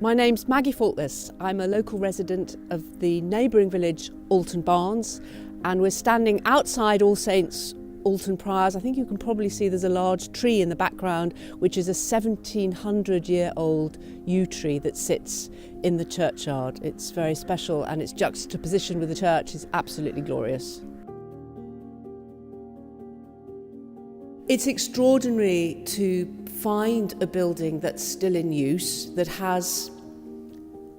My name's Maggie Faultless. I'm a local resident of the neighbouring village Alton Barnes, and we're standing outside All Saints Alton Priors. I think you can probably see there's a large tree in the background, which is a 1700-year-old yew tree that sits in the churchyard. It's very special, and its juxtaposition with the church is absolutely glorious. It's extraordinary to find a building that's still in use, that has,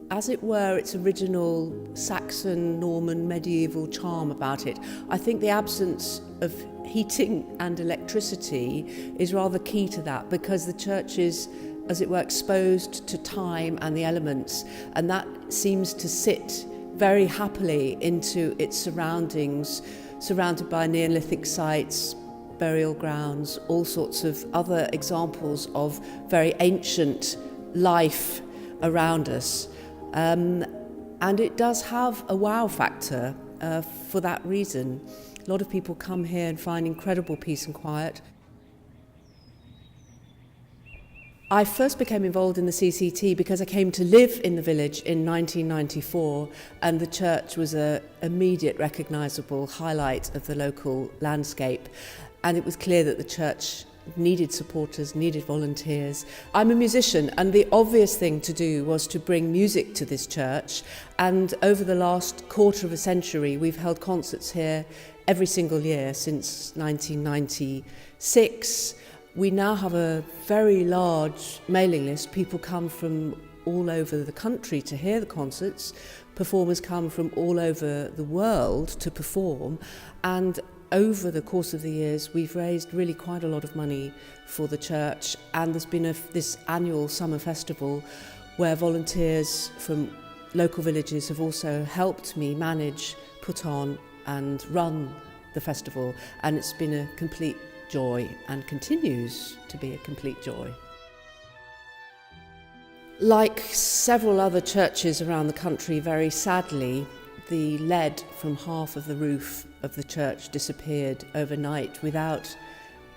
as it were, its original Saxon, Norman, medieval charm about it. I think the absence of heating and electricity is rather key to that, because the church is, as it were, exposed to time and the elements, and that seems to sit very happily into its surroundings, surrounded by Neolithic sites, burial grounds, all sorts of other examples of very ancient life around us. And it does have a wow factor for that reason. A lot of people come here and find incredible peace and quiet. I first became involved in the CCT because I came to live in the village in 1994, and the church was an immediate recognisable highlight of the local landscape. And it was clear that the church needed supporters, needed volunteers. I'm a musician, and the obvious thing to do was to bring music to this church. And over the last quarter of a century, we've held concerts here every single year since 1996. We now have a very large mailing list. People come from all over the country to hear the concerts. Performers come from all over the world to perform. And over the course of the years, we've raised really quite a lot of money for the church, and there's been this annual summer festival where volunteers from local villages have also helped me manage, put on and run the festival, and it's been a complete joy and continues to be a complete joy. Like several other churches around the country, very sadly, the lead from half of the roof of the church disappeared overnight without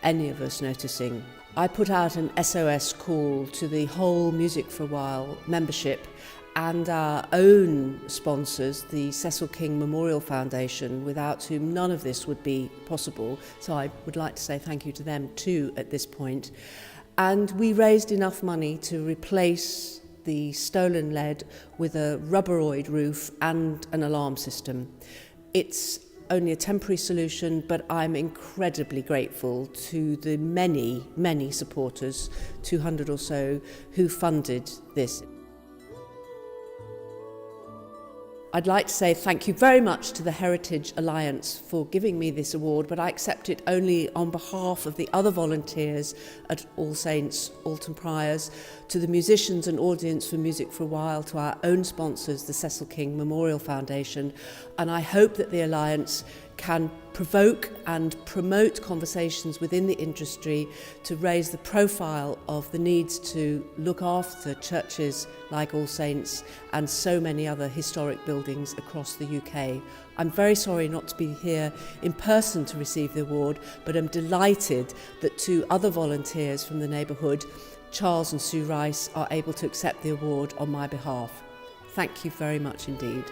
any of us noticing. I put out an SOS call to the whole Music for a While membership and our own sponsors, the Cecil King Memorial Foundation, without whom none of this would be possible. So I would like to say thank you to them too at this point. And we raised enough money to replace the stolen lead with a rubberoid roof and an alarm system. It's only a temporary solution, but I'm incredibly grateful to the many, many supporters, 200 or so, who funded this. I'd like to say thank you very much to the Heritage Alliance for giving me this award, but I accept it only on behalf of the other volunteers at All Saints Alton Priors, to the musicians and audience for Music for a While, to our own sponsors, the Cecil King Memorial Foundation, and I hope that the Alliance can provoke and promote conversations within the industry to raise the profile of the needs to look after churches like All Saints and so many other historic buildings across the UK. I'm very sorry not to be here in person to receive the award, but I'm delighted that two other volunteers from the neighbourhood, Charles and Sue Rice, are able to accept the award on my behalf. Thank you very much indeed.